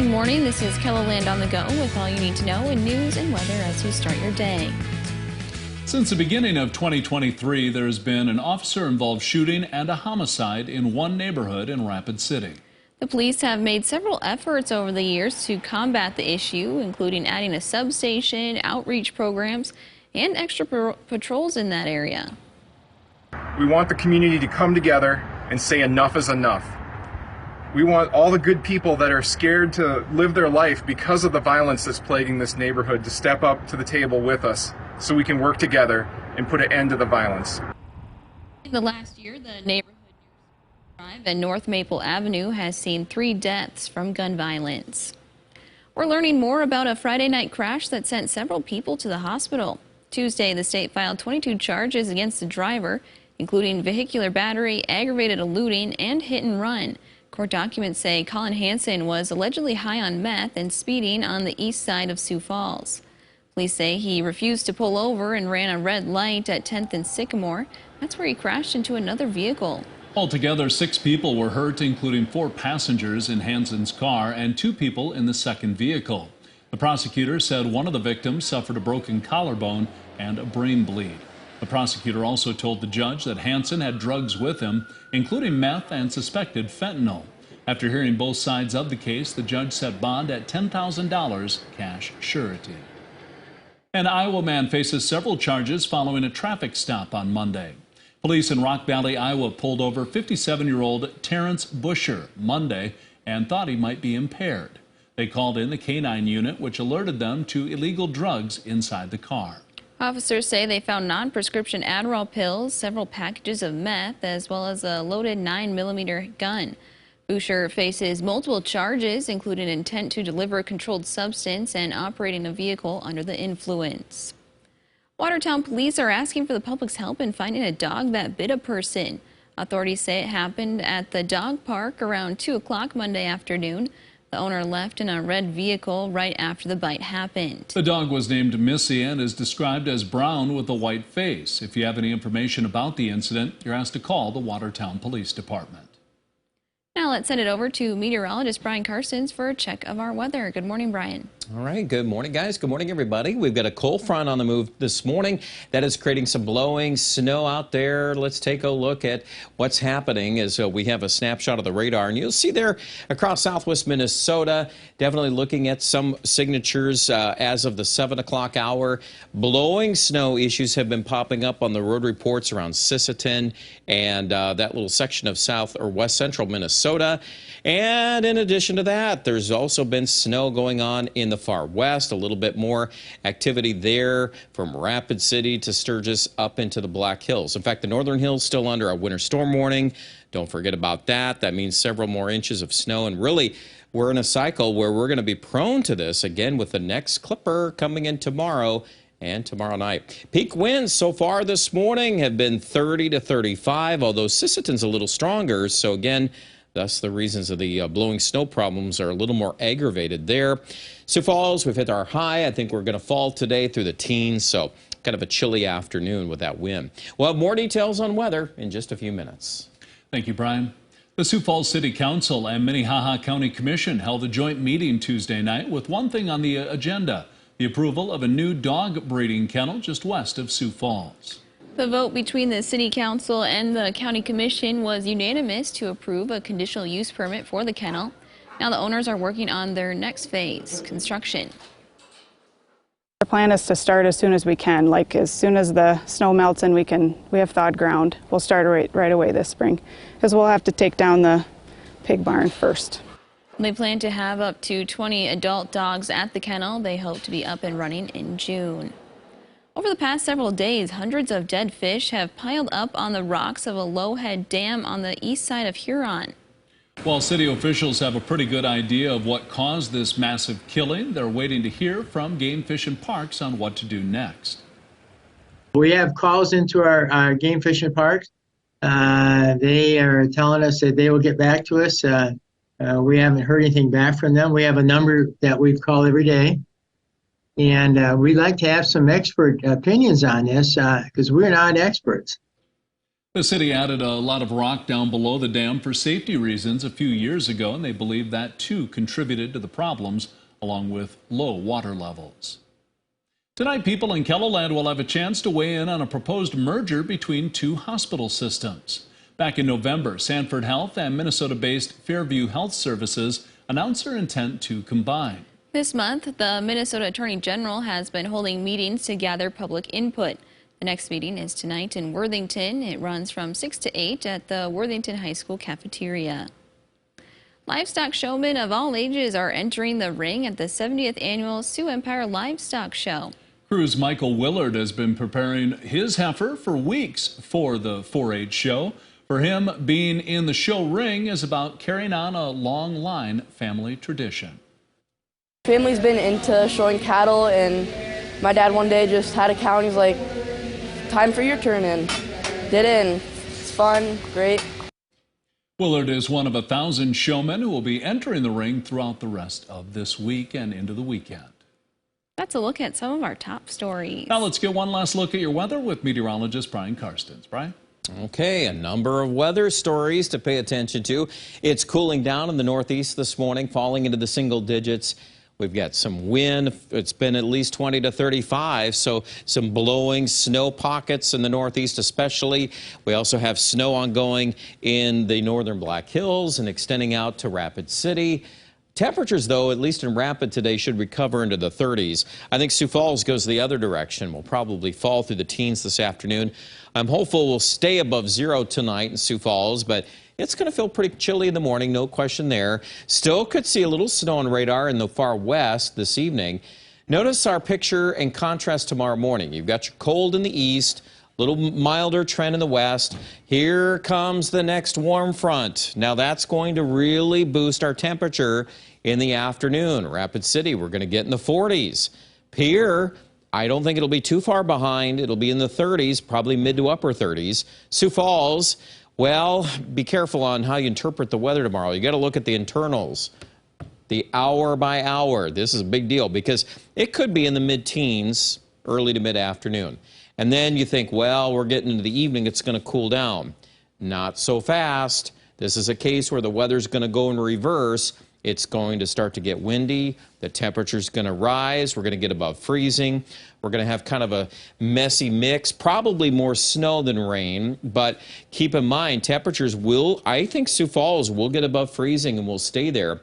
Good morning. This is Kellaland on the Go with all you need to know in news and weather as you start your day. Since the beginning of 2023, there has been an officer-involved shooting and a homicide in one neighborhood in Rapid City. The police have made several efforts over the years to combat the issue, including adding a substation, outreach programs, and extra patrols in that area. We want the community to come together and say enough is enough. We want all the good people that are scared to live their life because of the violence that's plaguing this neighborhood to step up to the table with us so we can work together and put an end to the violence. In the last year, the neighborhood Drive and North Maple Avenue has seen 3 deaths from gun violence. We're learning more about a Friday night crash that sent several people to the hospital. Tuesday, the state filed 22 charges against the driver, including vehicular battery, aggravated eluding, and hit and run. Court documents say Colin Hansen was allegedly high on meth and speeding on the east side of Sioux Falls. Police say he refused to pull over and ran a red light at 10th and Sycamore. That's where he crashed into another vehicle. Altogether, 6 people were hurt, including 4 passengers in Hansen's car and 2 people in the second vehicle. The prosecutor said one of the victims suffered a broken collarbone and a brain bleed. The prosecutor also told the judge that Hansen had drugs with him, including meth and suspected fentanyl. After hearing both sides of the case, the judge set bond at $10,000 cash surety. An Iowa man faces several charges following a traffic stop on Monday. Police in Rock Valley, Iowa pulled over 57-year-old Terrence Busher Monday and thought he might be impaired. They called in the K-9 unit, which alerted them to illegal drugs inside the car. Officers say they found non-prescription Adderall pills, several packages of meth, as well as a loaded 9mm gun. Busher faces multiple charges, including intent to deliver a controlled substance and operating a vehicle under the influence. Watertown police are asking for the public's help in finding a dog that bit a person. Authorities say it happened at the dog park around 2 o'clock Monday afternoon. The owner left in a red vehicle right after the bite happened. The dog was named Missy and is described as brown with a white face. If you have any information about the incident, you're asked to call the Watertown Police Department. Now let's send it over to meteorologist Brian Carsons for a check of our weather. Good morning, Brian. All right, good morning, guys. Good morning, everybody. We've got a cold front on the move this morning that is creating some blowing snow out there. Let's take a look at what's happening as we have a snapshot of the radar. And you'll see there across southwest Minnesota, definitely looking at some signatures as of the 7 o'clock hour. Blowing snow issues have been popping up on the road reports around Sisseton and that little section of south or west central Minnesota. And in addition to that, there's also been snow going on in the far west, a little bit more activity there from Rapid City to Sturgis up into the Black Hills. In fact, the Northern Hills still under a winter storm warning. Don't forget about that. That means several more inches of snow, and really we're in a cycle where we're going to be prone to this again with the next clipper coming in tomorrow and tomorrow night. Peak winds so far this morning have been 30 to 35, although Sisseton's a little stronger. So again, thus the reasons of the blowing snow problems are a little more aggravated there. Sioux Falls, we've hit our high. I think we're going to fall today through the teens, so kind of a chilly afternoon with that wind. We'll have more details on weather in just a few minutes. Thank you, Brian. The Sioux Falls City Council and Minnehaha County Commission held a joint meeting Tuesday night with one thing on the agenda, the approval of a new dog breeding kennel just west of Sioux Falls. The vote between the City Council and the County Commission was unanimous to approve a conditional use permit for the kennel. Now the owners are working on their next phase, construction. Our plan is to start as soon as we can, like as soon as the snow melts and we have thawed ground. We'll start right away this spring, because we'll have to take down the pig barn first. They plan to have up to 20 adult dogs at the kennel. They hope to be up and running in June. Over the past several days, hundreds of dead fish have piled up on the rocks of a Lowhead Dam on the east side of Huron. While city officials have a pretty good idea of what caused this massive killing, they're waiting to hear from Game Fish and Parks on what to do next. We have calls into our Game Fish and Parks. They are telling us that they will get back to us. We haven't heard anything back from them. We have a number that we've called every day. And we'd like to have some expert opinions on this because we're not experts. The city added a lot of rock down below the dam for safety reasons a few years ago, and they believe that too contributed to the problems, along with low water levels. Tonight, people in Kelloland will have a chance to weigh in on a proposed merger between two hospital systems. Back in November, Sanford Health and Minnesota-based Fairview Health Services announced their intent to combine. This month, the Minnesota Attorney General has been holding meetings to gather public input. The next meeting is tonight in Worthington. It runs from 6 to 8 at the Worthington High School cafeteria. Livestock showmen of all ages are entering the ring at the 70th annual Sioux Empire Livestock Show. Crew's Michael Willard has been preparing his heifer for weeks for the 4-H show. For him, being in the show ring is about carrying on a long line family tradition. Family's been into showing cattle, and my dad one day just had a cow and he's like, time for your turn, and did it, and it's fun, great. Willard is one of 1,000 showmen who will be entering the ring throughout the rest of this week and into the weekend. That's a look at some of our top stories. Now let's get one last look at your weather with meteorologist Brian Karstens. Brian? Okay, a number of weather stories to pay attention to. It's cooling down in the northeast this morning, falling into the single digits. We've got some wind. It's been at least 20 to 35, so some blowing snow pockets in the northeast especially. We also have snow ongoing in the northern Black Hills and extending out to Rapid City. Temperatures, though, at least in Rapid today, should recover into the 30s. I think Sioux Falls goes the other direction. We'll probably fall through the teens this afternoon. I'm hopeful we'll stay above zero tonight in Sioux Falls, but it's going to feel pretty chilly in the morning, no question there. Still could see a little snow on radar in the far west this evening. Notice our picture in contrast tomorrow morning. You've got your cold in the east, a little milder trend in the west. Here comes the next warm front. Now that's going to really boost our temperature in the afternoon. Rapid City, we're going to get in the 40s. Pierre, I don't think it'll be too far behind. It'll be in the 30s, probably mid to upper 30s. Sioux Falls, well, be careful on how you interpret the weather tomorrow. You got to look at the internals, the hour by hour. This is a big deal because it could be in the mid-teens, early to mid-afternoon. And then you think, well, we're getting into the evening, it's going to cool down. Not so fast. This is a case where the weather's going to go in reverse. It's going to start to get windy. The temperature's going to rise. We're going to get above freezing. We're going to have kind of a messy mix, probably more snow than rain. But keep in mind, temperatures will, I think Sioux Falls will get above freezing and will stay there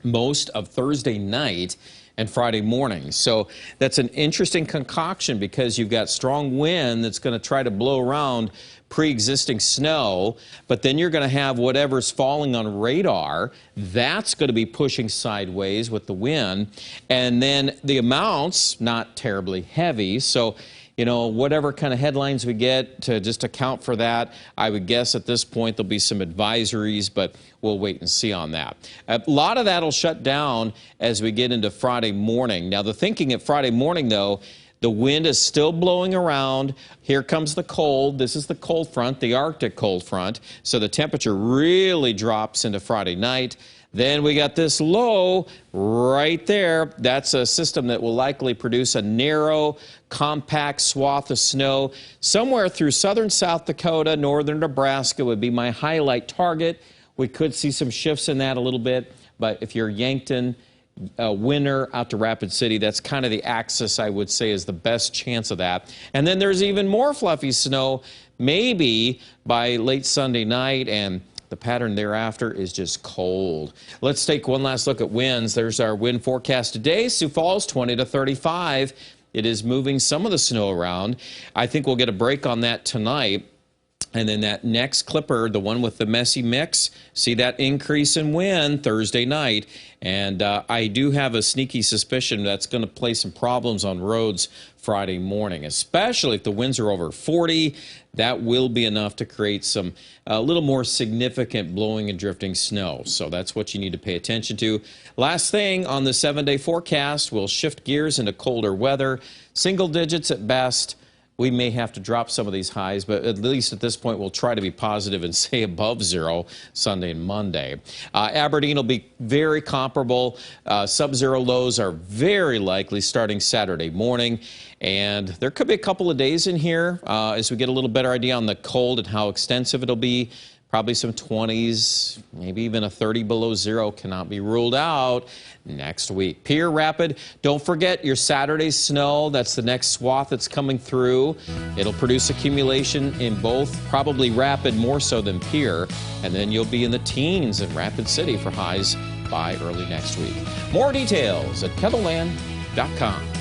most of Thursday night and Friday morning. So that's an interesting concoction because you've got strong wind that's going to try to blow around pre-existing snow, but then you're going to have whatever's falling on radar. That's going to be pushing sideways with the wind. And then the amounts, not terribly heavy. So, you know, whatever kind of headlines we get to just account for that, I would guess at this point there'll be some advisories, but we'll wait and see on that. A lot of that will shut down as we get into Friday morning. Now, the thinking at Friday morning, though, the wind is still blowing around. Here comes the cold. This is the cold front, the Arctic cold front. So the temperature really drops into Friday night. Then we got this low right there. That's a system that will likely produce a narrow, compact swath of snow. Somewhere through southern South Dakota, northern Nebraska would be my highlight target. We could see some shifts in that a little bit. But if you're Yankton, winter out to Rapid City, that's kind of the axis I would say is the best chance of that. And then there's even more fluffy snow maybe by late Sunday night, and the pattern thereafter is just cold. Let's take one last look at winds. There's our wind forecast today. Sioux Falls 20 to 35. It is moving some of the snow around. I think we'll get a break on that tonight. And then that next clipper, the one with the messy mix, see that increase in wind Thursday night. And I do have a sneaky suspicion that's going to play some problems on roads Friday morning, especially if the winds are over 40. That will be enough to create some a little more significant blowing and drifting snow. So that's what you need to pay attention to. Last thing on the 7-day forecast, we'll shift gears into colder weather. Single digits at best. we may have to drop some of these highs, but at least at this point, we'll try to be positive and say above 0 Sunday and Monday. Aberdeen will be very comparable. Sub-zero lows are very likely starting Saturday morning. And there could be a couple of days in here as we get a little better idea on the cold and how extensive it'll be. Probably some 20s, maybe even a 30 below 0 cannot be ruled out next week. Pierre Rapid, don't forget your Saturday's snow. That's the next swath that's coming through. It'll produce accumulation in both, probably Rapid more so than Pierre. And then you'll be in the teens in Rapid City for highs by early next week. More details at KENELLAND.com.